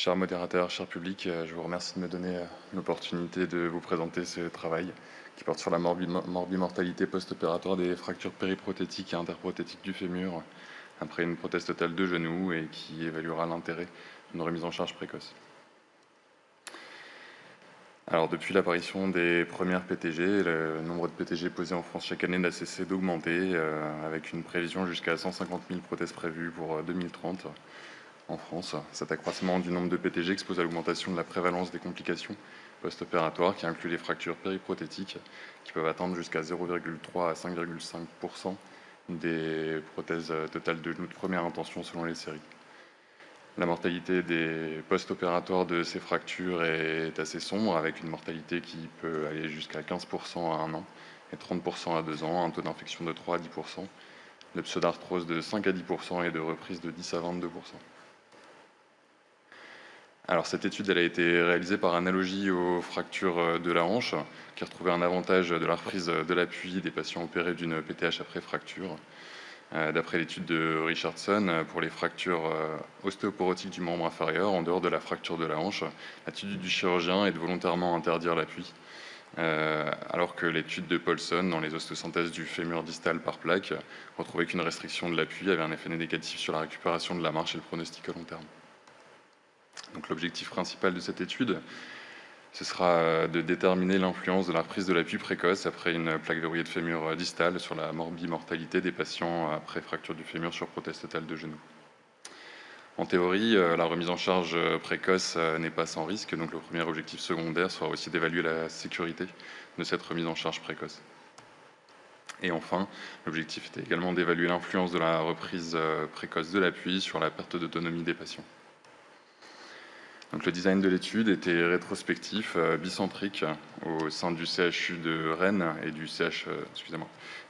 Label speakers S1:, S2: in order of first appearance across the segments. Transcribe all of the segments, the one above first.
S1: Cher modérateur, cher public, je vous remercie de me donner l'opportunité de vous présenter ce travail qui porte sur la morbimortalité post-opératoire des fractures périprothétiques et interprothétiques du fémur après une prothèse totale de genou et qui évaluera l'intérêt d'une remise en charge précoce. Alors, depuis l'apparition des premières PTG, le nombre de PTG posés en France chaque année n'a cessé d'augmenter, avec une prévision jusqu'à 150 000 prothèses prévues pour 2030 en France. Cet accroissement du nombre de PTG expose à l'augmentation de la prévalence des complications post-opératoires qui incluent les fractures périprothétiques qui peuvent atteindre jusqu'à 0,3 à 5,5% des prothèses totales de genoux de première intention selon les séries. La mortalité des post-opératoires de ces fractures est assez sombre, avec une mortalité qui peut aller jusqu'à 15% à 1 an et 30% à 2 ans, un taux d'infection de 3 à 10%, de pseudarthrose de 5 à 10% et de reprise de 10 à 22%. Alors, cette étude elle a été réalisée par analogie aux fractures de la hanche, qui retrouvait un avantage de la reprise de l'appui des patients opérés d'une PTH après fracture. D'après l'étude de Richardson, pour les fractures ostéoporotiques du membre inférieur, en dehors de la fracture de la hanche, l'attitude du chirurgien est de volontairement interdire l'appui, alors que l'étude de Paulson, dans les ostéosynthèses du fémur distal par plaque, retrouvait qu'une restriction de l'appui avait un effet négatif sur la récupération de la marche et le pronostic à long terme. Donc l'objectif principal de cette étude, ce sera de déterminer l'influence de la reprise de l'appui précoce après une plaque verrouillée de fémur distal sur la morbimortalité des patients après fracture du fémur sur prothèse totale de genou. En théorie, la remise en charge précoce n'est pas sans risque, donc le premier objectif secondaire sera aussi d'évaluer la sécurité de cette remise en charge précoce. Et enfin, l'objectif était également d'évaluer l'influence de la reprise précoce de l'appui sur la perte d'autonomie des patients. Donc, le design de l'étude était rétrospectif, bicentrique, au sein du CHU de Rennes et du CH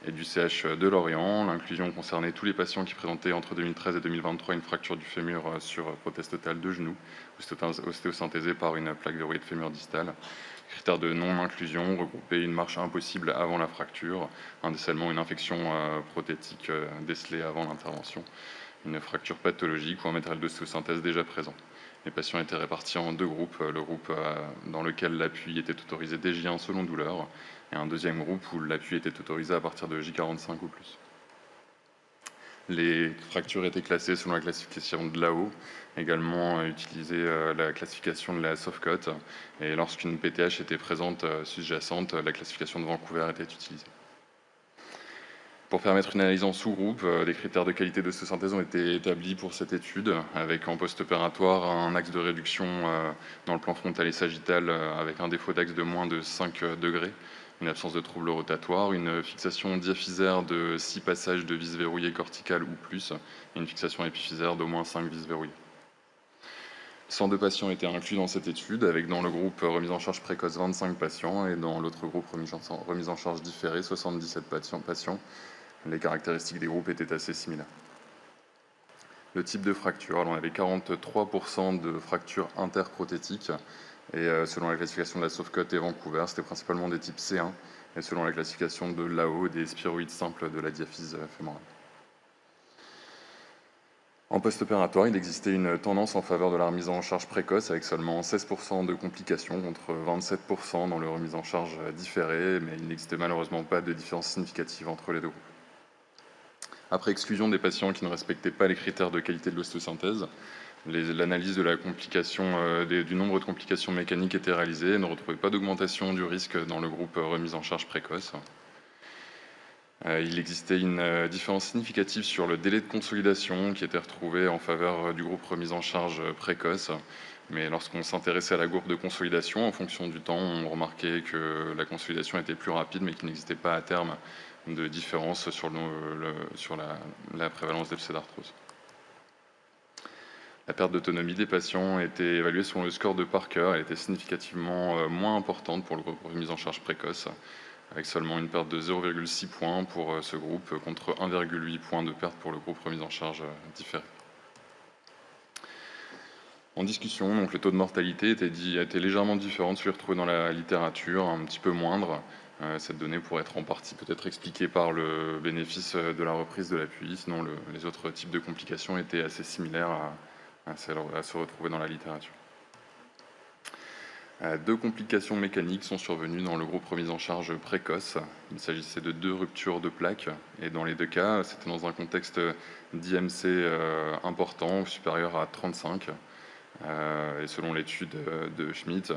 S1: de Lorient. L'inclusion concernait tous les patients qui présentaient entre 2013 et 2023 une fracture du fémur sur prothèse totale de genou, ostéosynthésée par une plaque verrouillée de fémur distal. Critères de non-inclusion regroupaient une marche impossible avant la fracture, un décèlement, une infection prothétique décelée avant l'intervention, une fracture pathologique ou un matériel d'ostéosynthèse déjà présent. Les patients étaient répartis en deux groupes, le groupe dans lequel l'appui était autorisé dès J1 selon douleur, et un deuxième groupe où l'appui était autorisé à partir de J45 ou plus. Les fractures étaient classées selon la classification de Lao, également utilisé la classification de la Softcot, et lorsqu'une PTH était présente sous-jacente, la classification de Vancouver était utilisée. Pour permettre une analyse en sous-groupe, des critères de qualité d'ostéosynthèse ont été établis pour cette étude, avec en post-opératoire un axe de réduction dans le plan frontal et sagittal avec un défaut d'axe de moins de 5 degrés, une absence de troubles rotatoires, une fixation diaphysaire de 6 passages de vis verrouillées corticales ou plus, et une fixation épiphysaire d'au moins 5 vis verrouillées. 102 patients étaient inclus dans cette étude, avec dans le groupe remise en charge précoce 25 patients et dans l'autre groupe remise en charge différée 77 patients. Les caractéristiques des groupes étaient assez similaires. Le type de fracture, alors on avait 43% de fractures interprothétiques, et selon la classification de la Softcot et Vancouver, c'était principalement des types C1, et selon la classification de Lao, des spiroïdes simples de la diaphyse fémorale. En post-opératoire, il existait une tendance en faveur de la remise en charge précoce, avec seulement 16% de complications contre 27% dans le remise en charge différée, mais il n'existait malheureusement pas de différence significative entre les deux groupes. Après exclusion des patients qui ne respectaient pas les critères de qualité de l'ostéosynthèse, l'analyse de la complication, du nombre de complications mécaniques était réalisée et ne retrouvait pas d'augmentation du risque dans le groupe remise en charge précoce. Il existait une différence significative sur le délai de consolidation qui était retrouvé en faveur du groupe remise en charge précoce. Mais lorsqu'on s'intéressait à la courbe de consolidation, en fonction du temps, on remarquait que la consolidation était plus rapide, mais qu'il n'existait pas à terme de différence sur la prévalence des pseudarthroses. La perte d'autonomie des patients était évaluée selon le score de Parker. Elle était significativement moins importante pour le groupe remise en charge précoce, avec seulement une perte de 0,6 points pour ce groupe, contre 1,8 points de perte pour le groupe remise en charge différé. En discussion, donc, le taux de mortalité était légèrement différent de celui retrouvé dans la littérature, un petit peu moindre. Cette donnée pourrait être en partie peut-être expliquée par le bénéfice de la reprise de l'appui, sinon les autres types de complications étaient assez similaires à se retrouver dans la littérature. Deux complications mécaniques sont survenues dans le groupe remise en charge précoce. Il s'agissait de 2 ruptures de plaques, et dans les 2 cas, c'était dans un contexte d'IMC important, supérieur à 35. Et selon l'étude de Schmidt,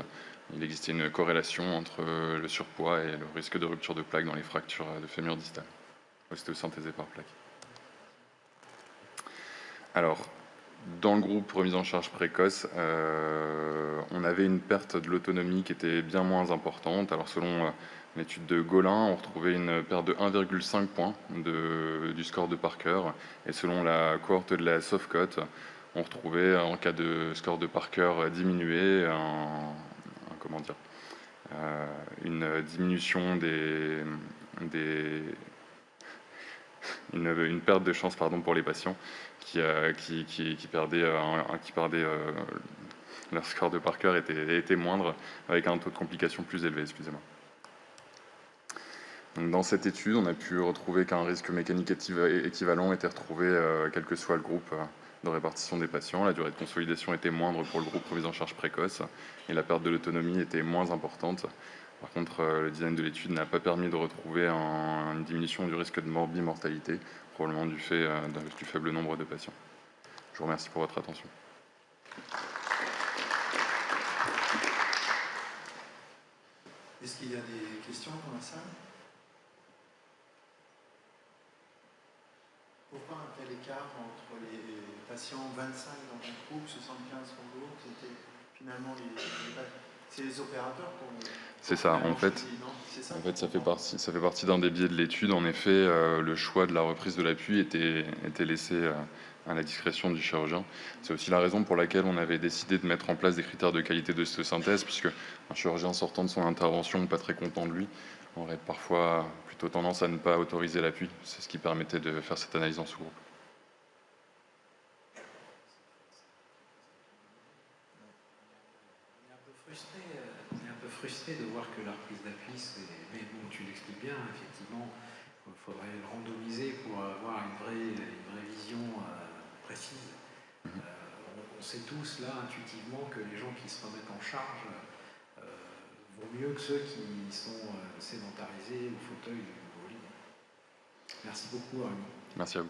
S1: il existait une corrélation entre le surpoids et le risque de rupture de plaque dans les fractures de fémur distal, ostéosynthésées par plaque. Alors, dans le groupe remise en charge précoce, on avait une perte de l'autonomie qui était bien moins importante. Alors, selon l'étude de Golin, on retrouvait une perte de 1,5 points du score de Parker, et selon la cohorte de la Softcote, on retrouvait, en cas de score de Parker diminué, une diminution une perte de chance pour les patients qui perdaient leur score de Parker était moindre, avec un taux de complication plus élevé, excusez-moi. Donc, dans cette étude, on a pu retrouver qu'un risque mécanique équivalent était retrouvé, quel que soit le groupe de répartition des patients. La durée de consolidation était moindre pour le groupe remise en charge précoce, et la perte de l'autonomie était moins importante. Par contre, le design de l'étude n'a pas permis de retrouver une diminution du risque de mortalité, probablement du fait du faible nombre de patients. Je vous remercie pour votre attention.
S2: Est-ce qu'il y a des questions dans la salle? Pourquoi un tel écart entre les patients 25 dans un groupe, 75 dans l'autre? C'était finalement c'est les opérateurs qu'on...
S1: C'est ça, en fait, ça fait partie d'un des biais de l'étude. En effet, le choix de la reprise de l'appui était laissé à la discrétion du chirurgien. C'est aussi la raison pour laquelle on avait décidé de mettre en place des critères de qualité d'ostéosynthèse, puisque un chirurgien sortant de son intervention, pas très content de lui, aurait parfois plutôt tendance à ne pas autoriser l'appui. C'est ce qui permettait de faire cette analyse en sous-groupe.
S3: On est un peu frustré de voir que la reprise d'appui, mais bon, tu l'expliques bien, effectivement, il faudrait le randomiser pour avoir une vraie vision précise. On sait tous, là, intuitivement, que les gens qui se remettent en charge vont mieux que ceux qui sont sédentarisés au fauteuil ou au lit. Merci beaucoup, Arnaud.
S1: Merci à vous.